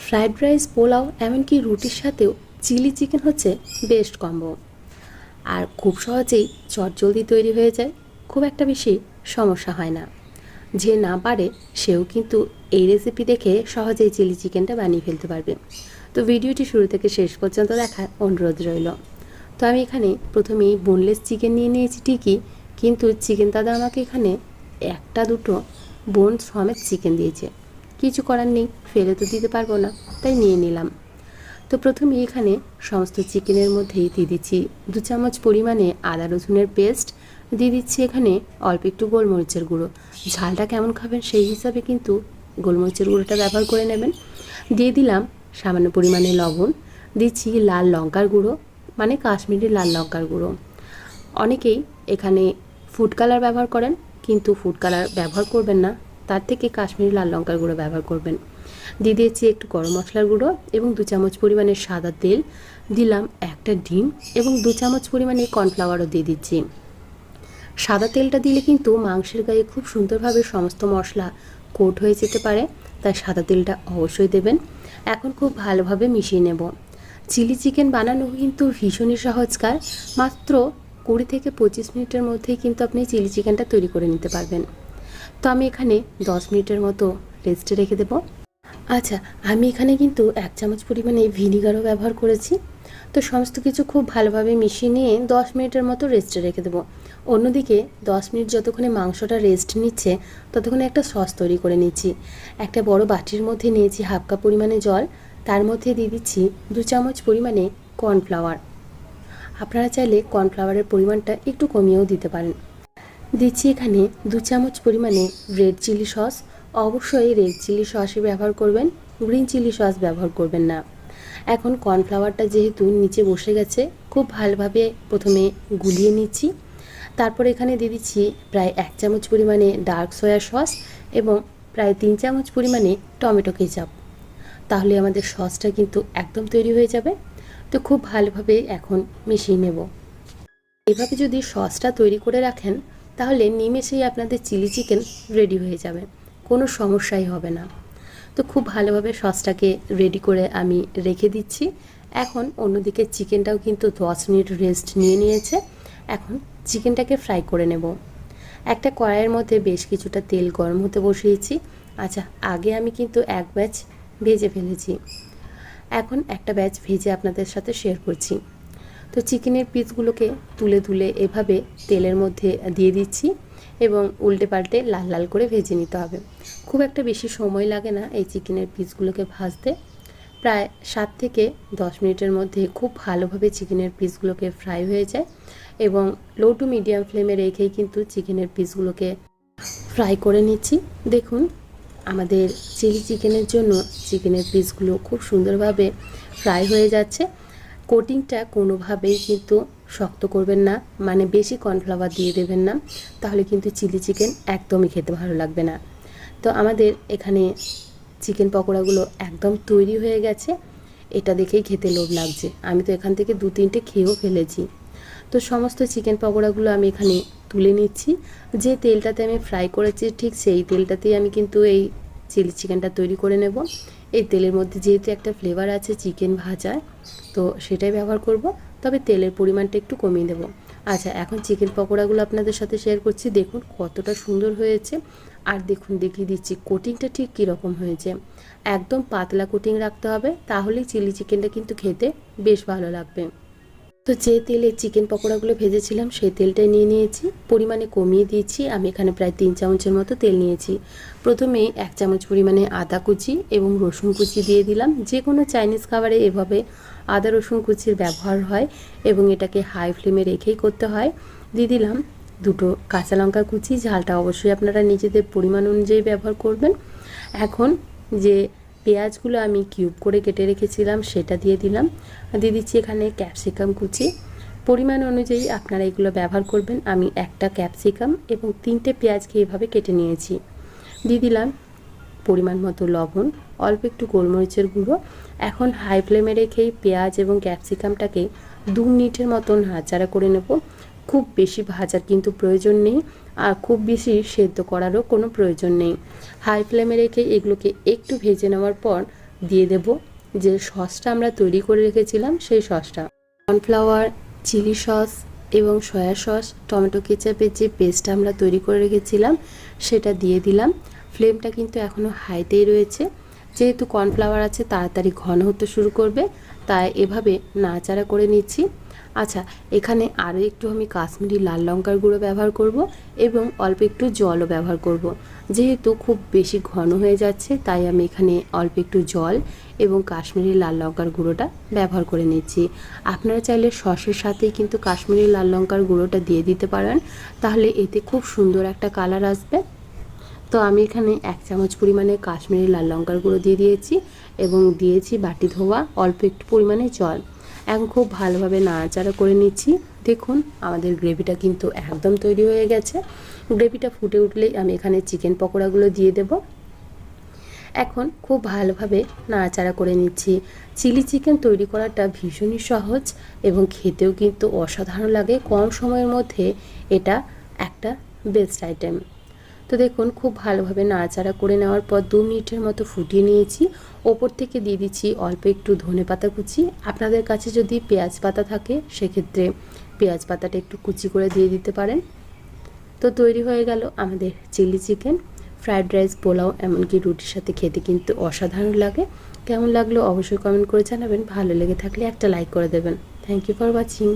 Fried rice, পোলাও, এমনকি রুটির সাথেও চিলি চিকেন হচ্ছে বেস্ট কম্বো। আর খুব সহজেই চটজলদি তৈরি হয়ে যায়, খুব একটা বেশি সমস্যা হয় না। যে না পারে সেও কিন্তু এই রেসিপি দেখে সহজেই চিলি চিকেনটা বানিয়ে ফেলতে পারবে। তো ভিডিওটি শুরু থেকে শেষ পর্যন্ত দেখার অনুরোধ রইল। তো আমি এখানে প্রথমেই বোনলেস চিকেন নিয়ে নিয়েছি ঠিকই, কিন্তু চিকেন দাদা আমাকে এখানে একটা দুটো বোন সমেত চিকেন দিয়েছে। কিছু করার নেই, ফেলে তো দিতে পারবো না, তাই নিয়ে নিলাম। তো প্রথমে এখানে সমস্ত চিকেনের মধ্যেই দিয়ে দিচ্ছি 2 চামচ পরিমাণে আদা রসুনের পেস্ট, দিয়ে দিচ্ছি এখানে অল্প একটু গোলমরিচের গুঁড়ো। ঝালটা কেমন খাবেন সেই হিসাবে কিন্তু গোলমরিচের গুঁড়োটা ব্যবহার করে নেবেন। দিয়ে দিলাম সামান্য পরিমাণে লবণ, দিচ্ছি লাল লঙ্কার গুঁড়ো, মানে কাশ্মীরি লাল লঙ্কার গুঁড়ো। অনেকেই এখানে ফুড কালার ব্যবহার করেন, কিন্তু ফুড কালার ব্যবহার করবেন না, তার থেকে কাশ্মীরি লাল লঙ্কার গুঁড়ো ব্যবহার করবেন। দিয়ে দিয়েছি একটু গরম মশলার গুঁড়ো এবং 2 চামচ পরিমাণে সাদা তেল, দিলাম একটা ডিম এবং 2 চামচ পরিমাণে কর্নফ্লাওয়ারও দিয়ে দিচ্ছি। সাদা তেলটা দিলে কিন্তু মাংসের গায়ে খুব সুন্দরভাবে সমস্ত মশলা কোট হয়ে যেতে পারে, তাই সাদা তেলটা অবশ্যই দেবেন। এখন খুব ভালোভাবে মিশিয়ে নেব। চিলি চিকেন বানানো কিন্তু ভীষণই সহজ কাজ, মাত্র 20 থেকে 25 মিনিটের মধ্যেই কিন্তু আপনি চিলি চিকেনটা তৈরি করে নিতে পারবেন। তো আমি এখানে 10 মিনিটের মতো রেস্টে রেখে দেবো। আচ্ছা, আমি এখানে কিন্তু 1 চামচ পরিমাণে ভিনিগারও ব্যবহার করেছি। তো সমস্ত কিছু খুব ভালোভাবে মিশিয়ে নিয়ে 10 মিনিটের মতো রেস্টে রেখে দেবো। অন্যদিকে 10 মিনিট যতক্ষণে মাংসটা রেস্ট নিচ্ছে, ততক্ষণে একটা সস তৈরি করে নিচ্ছি। একটা বড় বাটির মধ্যে নিয়েছি হাফ কাপ পরিমাণে জল, তার মধ্যে দিয়ে দিচ্ছি 2 চামচ পরিমাণে কর্নফ্লাওয়ার। আপনারা চাইলে কর্নফ্লাওয়ারের পরিমাণটা একটু কমিয়েও দিতে পারেন। দিচ্ছি এখানে 2 চামচ পরিমাণে রেড চিলি সস। অবশ্যই রেড চিলি সসই ব্যবহার করবেন, গ্রিন চিলি সস ব্যবহার করবেন না। এখন কর্নফ্লাওয়ারটা যেহেতু নিচে বসে গেছে, খুব ভালোভাবে প্রথমে গুলিয়ে নিচ্ছি। তারপর এখানে দিয়ে দিচ্ছি প্রায় 1 চামচ পরিমাণে ডার্ক সয়া সস এবং প্রায় 3 চামচ পরিমাণে টমেটো কেচাপ। তাহলে আমাদের সসটা কিন্তু একদম তৈরি হয়ে যাবে। তো খুব ভালোভাবে এখন মিশিয়ে নেব। এভাবে যদি সসটা তৈরি করে রাখেন, তাহলে নিমেষেই আপনাদের চিলি চিকেন রেডি হয়ে যাবে, কোনো সমস্যাই হবে না। তো খুব ভালোভাবে সসটাকে রেডি করে আমি রেখে দিচ্ছি। এখন অন্যদিকে চিকেনটাও কিন্তু 10 মিনিট রেস্ট নিয়ে নিয়েছে। এখন চিকেনটাকে ফ্রাই করে নেব। একটা কড়াইয়ের মধ্যে বেশ কিছুটা তেল গরম হতে বসিয়েছি। আচ্ছা, আগে আমি কিন্তু এক ব্যাচ ভেজে ফেলেছি, এখন একটা ব্যাচ ভেজে আপনাদের সাথে শেয়ার করছি। তো চিকেনের পিসগুলোকে তুলে তুলে এভাবে তেলের মধ্যে দিয়ে দিচ্ছি এবং উল্টে পাল্টে লাল লাল করে ভেজে নিতে হবে। খুব একটা বেশি সময় লাগে না এই চিকেনের পিসগুলোকে ভাজতে। প্রায় 7 থেকে 10 মিনিটের মধ্যে খুব ভালোভাবে চিকেনের পিসগুলোকে ফ্রাই হয়ে যায় এবং লো টু মিডিয়াম ফ্লেমে রেখেই কিন্তু চিকেনের পিসগুলোকে ফ্রাই করে নিচ্ছি। দেখুন, আমাদের চিলি চিকেনের জন্য চিকেনের পিসগুলো খুব সুন্দরভাবে ফ্রাই হয়ে যাচ্ছে। কোটিংটা কোনোভাবেই কিন্তু শক্ত করবেন না, মানে বেশি কর্নফ্লাওয়ার দিয়ে দেবেন না, তাহলে কিন্তু চিলি চিকেন একদমই খেতে ভালো লাগবে না। তো আমাদের এখানে চিকেন পকোড়াগুলো একদম তৈরি হয়ে গেছে, এটা দেখেই খেতে লোভ লাগছে। আমি তো এখান থেকে 2-3টে খেয়েও ফেলেছি। তো সমস্ত চিকেন পকোড়াগুলো আমি এখানে তুলে নিচ্ছি। যে তেলটাতে আমি ফ্রাই করেছি ঠিক সেই তেলটাতেই আমি কিন্তু এই চিলি চিকেনটা তৈরি করে নেব। এই তেলের মধ্যে যেহেতু একটা ফ্লেভার আছে চিকেন ভাজার, তো সেটাই ব্যবহার করব, তবে তেলের পরিমাণটা একটু কমিয়ে দেব। আচ্ছা, এখন চিকেন পকোড়াগুলো আপনাদের সাথে শেয়ার করছি। দেখুন কতটা সুন্দর হয়েছে, আর দেখুন দেখিয়ে দিচ্ছি কোটিংটা ঠিক কীরকম হয়েছে। একদম পাতলা কোটিং রাখতে হবে, তাহলেই চিলি চিকেনটা কিন্তু খেতে বেশ ভালো লাগবে। তো যে তেলে চিকেন পকোড়াগুলো ভেজেছিলাম সেই তেলটাই নিয়ে নিয়েছি, পরিমাণে কমিয়ে দিয়েছি। আমি এখানে প্রায় 3 চামচের মতো তেল নিয়েছি। প্রথমে 1 চামচ পরিমাণে আদা কুচি এবং রসুন কুচি দিয়ে দিলাম। যে কোনো চাইনিজ খাবারে এভাবে আদা রসুন কুচির ব্যবহার হয় এবং এটাকে হাই ফ্লেমে রেখেই করতে হয়। দিয়ে দিলাম 2টো কাঁচা লঙ্কা কুচি, ঝালটা অবশ্যই আপনারা নিজেদের পরিমাণ অনুযায়ী ব্যবহার করবেন। এখন যে পেঁয়াজগুলো আমি কিউব করে কেটে রেখেছিলাম সেটা দিয়ে দিলাম। দিয়ে দিচ্ছি এখানে ক্যাপসিকাম কুচি, পরিমাণ অনুযায়ী আপনারা এগুলো ব্যবহার করবেন। আমি একটা ক্যাপসিকাম এবং 3টে পেঁয়াজকে এভাবে কেটে নিয়েছি। দিয়ে দিলাম পরিমাণ মতো লবণ, অল্প একটু গোলমরিচের গুঁড়ো। এখন হাই ফ্লেমে রেখেই পেঁয়াজ এবং ক্যাপসিকামটাকে 2 মিনিটের মতন নাড়াচাড়া করে নেব। খুব বেশি ভাজার কিন্তু প্রয়োজন নেই, আর খুব বেশি সেদ্ধ করারও কোনো প্রয়োজন নেই। হাই ফ্লেমে রেখে এগুলোকে একটু ভেজে নেওয়ার পর দিয়ে দেব যে সসটা আমরা তৈরি করে রেখেছিলাম সেই সসটা। কর্নফ্লাওয়ার, চিলি সস এবং সয়া সস, টমেটো কেচাপের যে পেস্টটা আমরা তৈরি করে রেখেছিলাম সেটা দিয়ে দিলাম। ফ্লেমটা কিন্তু এখনও হাইতেই রয়েছে, যেহেতু কর্নফ্লাওয়ার আছে তাড়াতাড়ি ঘন হতে শুরু করবে, তাই এভাবে নাড়াচাড়া করে নিচ্ছি। আচ্ছা, এখানে আরও একটু আমি কাশ্মীরি লাল লঙ্কার গুঁড়ো ব্যবহার করব এবং অল্প একটু জলও ব্যবহার করব। যেহেতু খুব বেশি ঘন হয়ে যাচ্ছে তাই আমি এখানে অল্প একটু জল এবং কাশ্মীরি লাল লঙ্কার গুঁড়োটা ব্যবহার করে নিচ্ছি। আপনারা চাইলে সসের সাথেই কিন্তু কাশ্মীরি লাল লঙ্কার গুঁড়োটা দিয়ে দিতে পারেন, তাহলে এতে খুব সুন্দর একটা কালার আসবে। তো আমি এখানে 1 চামচ পরিমাণে কাশ্মীরি লাল লঙ্কার গুঁড়ো দিয়ে দিয়েছি এবং দিয়েছি বাটি ধোয়া অল্প একটু পরিমাণে জল। এখন খুব ভালোভাবে নাড়াচাড়া করে নিচ্ছি। দেখুন আমাদের গ্রেভিটা কিন্তু একদম তৈরি হয়ে গেছে। গ্রেভিটা ফুটে উঠলেই আমি এখানে চিকেন পকোড়াগুলো দিয়ে দেব। এখন খুব ভালোভাবে নাড়াচাড়া করে নিচ্ছি। চিলি চিকেন তৈরি করাটা ভীষণই সহজ এবং খেতেও কিন্তু অসাধারণ লাগে। কম সময়ের মধ্যে এটা একটা বেস্ট আইটেম। তো দেখুন খুব ভালোভাবে নাড়াচাড়া করে নেওয়ার পর 2 মিনিটের মতো ফুটিয়ে নিয়েছি। ওপর থেকে দিয়ে দিচ্ছি অল্প একটু ধনেপাতা কুচি। আপনাদের কাছে যদি পেঁয়াজ পাতা থাকে সেক্ষেত্রে পেঁয়াজ পাতাটা একটু কুচি করে দিয়ে দিতে পারেন। তো তৈরি হয়ে গেল আমাদের চিলি চিকেন। ফ্রায়েড রাইস, পোলাও এমনকি রুটির সাথে খেতে কিন্তু অসাধারণ লাগে। কেমন লাগলো অবশ্যই কমেন্ট করে জানাবেন। ভালো লেগে থাকলে একটা লাইক করে দেবেন। Thank you for watching.